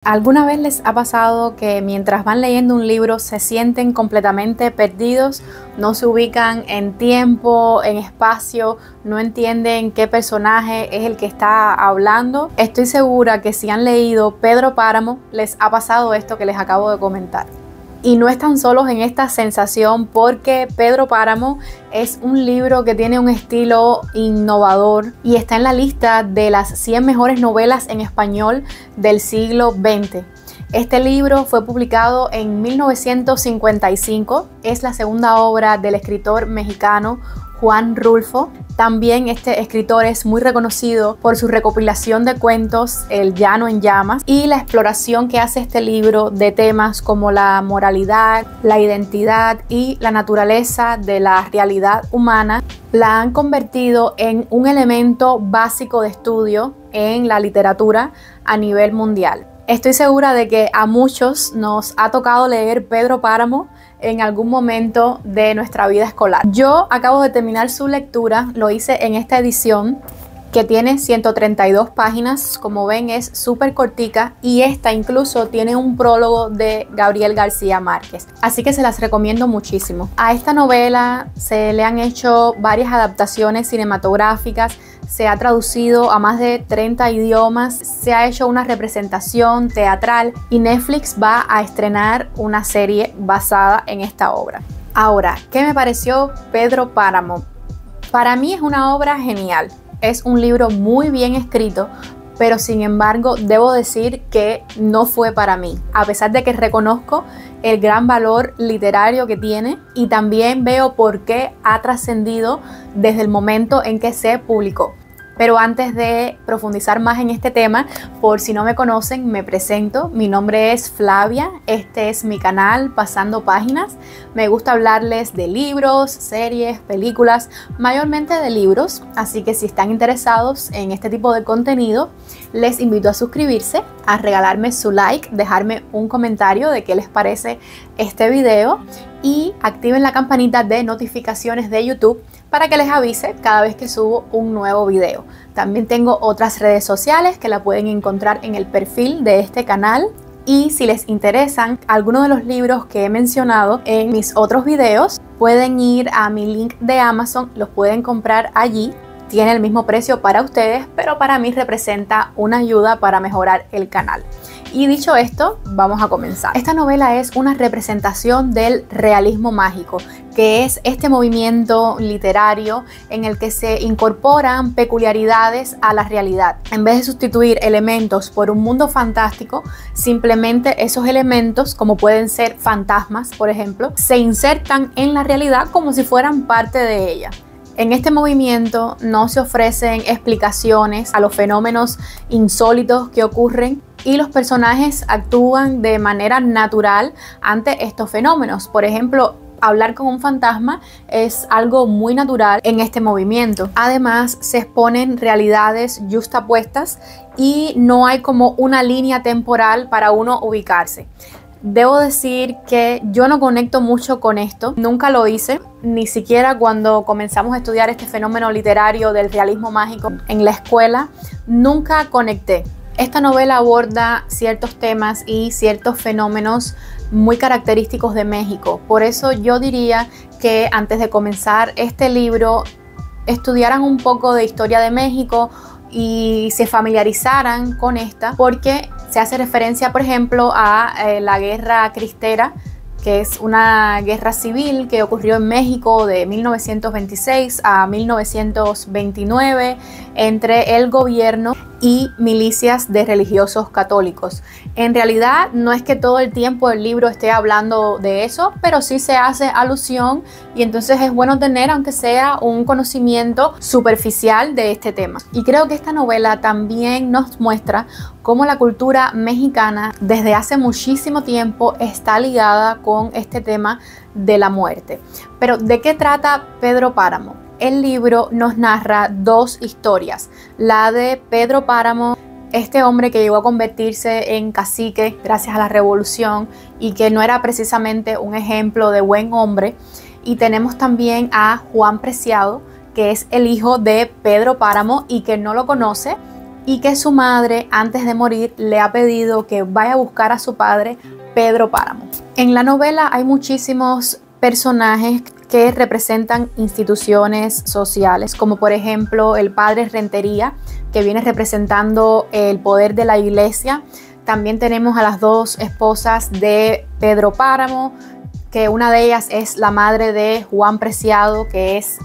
¿Alguna vez les ha pasado que mientras van leyendo un libro se sienten completamente perdidos? No se ubican en tiempo, en espacio, no entienden qué personaje es el que está hablando. Estoy segura que si han leído Pedro Páramo les ha pasado esto que les acabo de comentar. Y no están solos en esta sensación, porque Pedro Páramo es un libro que tiene un estilo innovador y está en la lista de las 100 mejores novelas en español del siglo XX. Este libro fue publicado en 1955, es la segunda obra del escritor mexicano Juan Rulfo. También este escritor es muy reconocido por su recopilación de cuentos El Llano en Llamas, y la exploración que hace este libro de temas como la moralidad, la identidad y la naturaleza de la realidad humana la han convertido en un elemento básico de estudio en la literatura a nivel mundial. Estoy segura de que a muchos nos ha tocado leer Pedro Páramo en algún momento de nuestra vida escolar. Yo acabo de terminar su lectura, lo hice en esta edición que tiene 132 páginas, como ven es súper cortica, y esta incluso tiene un prólogo de Gabriel García Márquez, así que se las recomiendo muchísimo. A esta novela se le han hecho varias adaptaciones cinematográficas, se ha traducido a más de 30 idiomas, se ha hecho una representación teatral y Netflix va a estrenar una serie basada en esta obra. Ahora, ¿qué me pareció Pedro Páramo? Para mí es una obra genial. Es un libro muy bien escrito, pero sin embargo debo decir que no fue para mí, a pesar de que reconozco el gran valor literario que tiene y también veo por qué ha trascendido desde el momento en que se publicó. Pero antes de profundizar más en este tema, por si no me conocen, me presento. Mi nombre es Flavia, este es mi canal Pasando Páginas. Me gusta hablarles de libros, series, películas, mayormente de libros. Así que si están interesados en este tipo de contenido, les invito a suscribirse, a regalarme su like, dejarme un comentario de qué les parece este video y activen la campanita de notificaciones de YouTube para que les avise cada vez que subo un nuevo video. También tengo otras redes sociales que la pueden encontrar en el perfil de este canal. Y si les interesan algunos de los libros que he mencionado en mis otros videos, pueden ir a mi link de Amazon, los pueden comprar allí. Tiene el mismo precio para ustedes, pero para mí representa una ayuda para mejorar el canal. Y dicho esto, vamos a comenzar. Esta novela es una representación del realismo mágico, que es este movimiento literario en el que se incorporan peculiaridades a la realidad. En vez de sustituir elementos por un mundo fantástico, simplemente esos elementos, como pueden ser fantasmas, por ejemplo, se insertan en la realidad como si fueran parte de ella. En este movimiento no se ofrecen explicaciones a los fenómenos insólitos que ocurren y los personajes actúan de manera natural ante estos fenómenos. Por ejemplo, hablar con un fantasma es algo muy natural en este movimiento. Además, se exponen realidades yuxtapuestas y no hay como una línea temporal para uno ubicarse. Debo decir que yo no conecto mucho con esto, nunca lo hice, ni siquiera cuando comenzamos a estudiar este fenómeno literario del realismo mágico en la escuela, nunca conecté. Esta novela aborda ciertos temas y ciertos fenómenos muy característicos de México, por eso yo diría que antes de comenzar este libro estudiaran un poco de historia de México y se familiarizaran con esta, porque se hace referencia, por ejemplo, a la Guerra Cristera, que es una guerra civil que ocurrió en México de 1926 a 1929 entre el gobierno y milicias de religiosos católicos. En realidad no es que todo el tiempo el libro esté hablando de eso, pero sí se hace alusión y entonces es bueno tener, aunque sea, un conocimiento superficial de este tema. Y creo que esta novela también nos muestra cómo la cultura mexicana desde hace muchísimo tiempo está ligada con este tema de la muerte. Pero ¿de qué trata Pedro Páramo? El libro nos narra dos historias, la de Pedro Páramo, este hombre que llegó a convertirse en cacique gracias a la revolución y que no era precisamente un ejemplo de buen hombre, y tenemos también a Juan Preciado, que es el hijo de Pedro Páramo y que no lo conoce, y que su madre antes de morir le ha pedido que vaya a buscar a su padre, Pedro Páramo. En la novela hay muchísimos personajes que representan instituciones sociales, como por ejemplo el padre Rentería, que viene representando el poder de la iglesia. También tenemos a las dos esposas de Pedro Páramo, que una de ellas es la madre de Juan Preciado, que es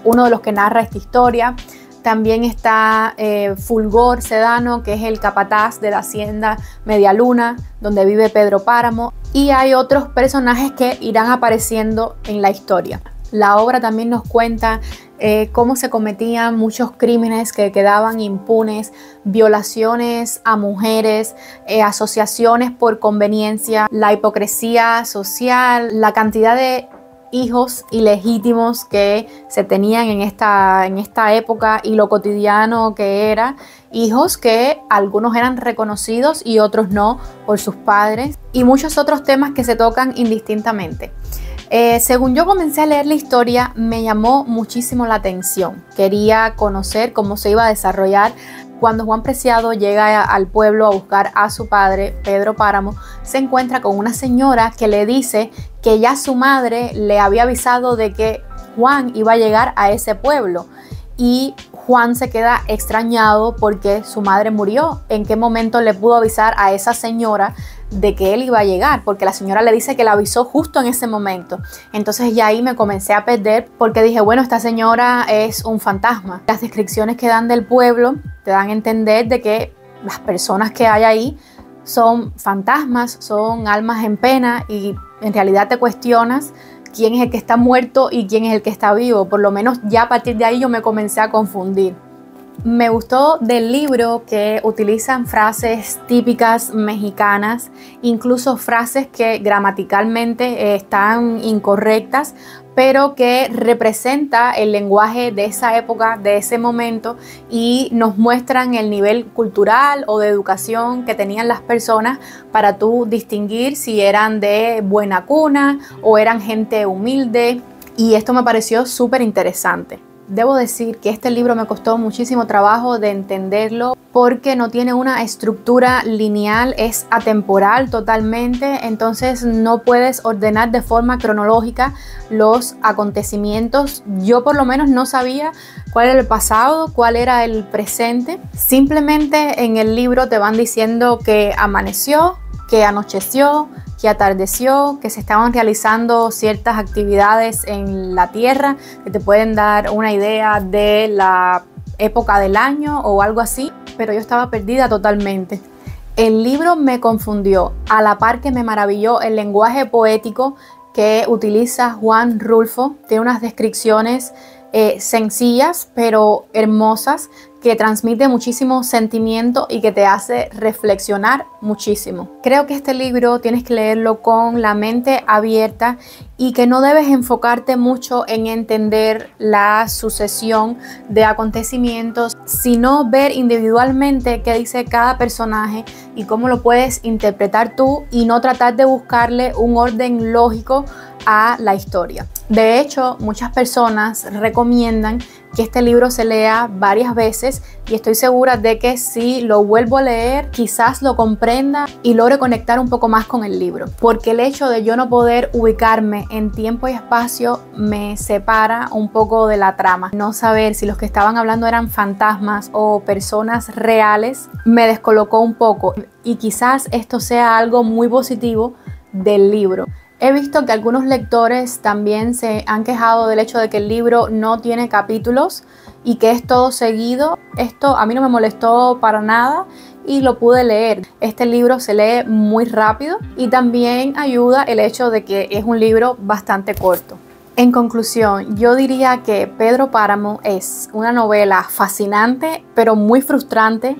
uno de los que narra esta historia. También está Fulgor Sedano, que es el capataz de la hacienda Medialuna, donde vive Pedro Páramo. Y hay otros personajes que irán apareciendo en la historia. La obra también nos cuenta cómo se cometían muchos crímenes que quedaban impunes, violaciones a mujeres, asociaciones por conveniencia, la hipocresía social, la cantidad de hijos ilegítimos que se tenían en esta época y lo cotidiano que era, hijos que algunos eran reconocidos y otros no por sus padres, y muchos otros temas que se tocan indistintamente. Según yo comencé a leer la historia, me llamó muchísimo la atención. Quería conocer cómo se iba a desarrollar. Cuando Juan Preciado llega al pueblo a buscar a su padre, Pedro Páramo, se encuentra con una señora que le dice que ya su madre le había avisado de que Juan iba a llegar a ese pueblo. Y Juan se queda extrañado porque su madre murió. ¿En qué momento le pudo avisar a esa señora de que él iba a llegar? Porque la señora le dice que la avisó justo en ese momento. Entonces ya ahí me comencé a perder porque dije, bueno, esta señora es un fantasma. Las descripciones que dan del pueblo te dan a entender de que las personas que hay ahí son fantasmas, son almas en pena, y en realidad te cuestionas quién es el que está muerto y quién es el que está vivo. Por lo menos ya a partir de ahí yo me comencé a confundir. Me gustó del libro que utilizan frases típicas mexicanas, incluso frases que gramaticalmente están incorrectas, pero que representa el lenguaje de esa época, de ese momento, y nos muestran el nivel cultural o de educación que tenían las personas para tú distinguir si eran de buena cuna o eran gente humilde, y esto me pareció súper interesante. Debo decir que este libro me costó muchísimo trabajo de entenderlo porque no tiene una estructura lineal, es atemporal totalmente, entonces no puedes ordenar de forma cronológica los acontecimientos. Yo por lo menos no sabía cuál era el pasado, cuál era el presente. Simplemente en el libro te van diciendo que amaneció, que anocheció, que atardeció, que se estaban realizando ciertas actividades en la tierra que te pueden dar una idea de la época del año o algo así, pero yo estaba perdida totalmente. El libro me confundió, a la par que me maravilló el lenguaje poético que utiliza Juan Rulfo. Tiene unas descripciones sencillas pero hermosas, que transmite muchísimo sentimiento y que te hace reflexionar muchísimo. Creo que este libro tienes que leerlo con la mente abierta y que no debes enfocarte mucho en entender la sucesión de acontecimientos, sino ver individualmente qué dice cada personaje y cómo lo puedes interpretar tú, y no tratar de buscarle un orden lógico a la historia. De hecho, muchas personas recomiendan que este libro se lea varias veces, y estoy segura de que si lo vuelvo a leer quizás lo comprenda y logre conectar un poco más con el libro, porque el hecho de yo no poder ubicarme en tiempo y espacio me separa un poco de la trama. No saber si los que estaban hablando eran fantasmas o personas reales me descolocó un poco, y quizás esto sea algo muy positivo del libro. He visto que algunos lectores también se han quejado del hecho de que el libro no tiene capítulos y que es todo seguido. Esto a mí no me molestó para nada y lo pude leer. Este libro se lee muy rápido, y también ayuda el hecho de que es un libro bastante corto. En conclusión, yo diría que Pedro Páramo es una novela fascinante pero muy frustrante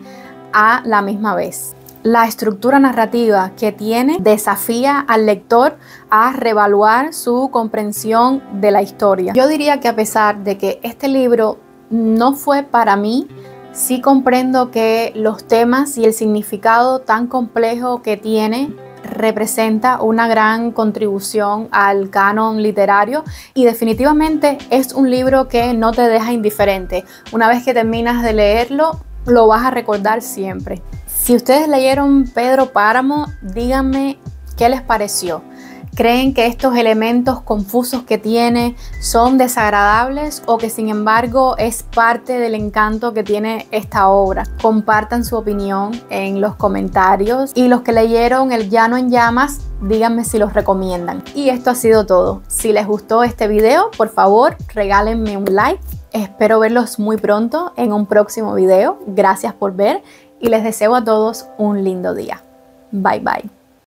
a la misma vez. La estructura narrativa que tiene desafía al lector a reevaluar su comprensión de la historia. Yo diría que a pesar de que este libro no fue para mí, sí comprendo que los temas y el significado tan complejo que tiene representa una gran contribución al canon literario, y definitivamente es un libro que no te deja indiferente. Una vez que terminas de leerlo, lo vas a recordar siempre. Si ustedes leyeron Pedro Páramo, díganme qué les pareció. ¿Creen que estos elementos confusos que tiene son desagradables o que sin embargo es parte del encanto que tiene esta obra? Compartan su opinión en los comentarios y los que leyeron El Llano en Llamas, díganme si los recomiendan. Y esto ha sido todo. Si les gustó este video, por favor regálenme un like. Espero verlos muy pronto en un próximo video. Gracias por ver y les deseo a todos un lindo día. Bye bye.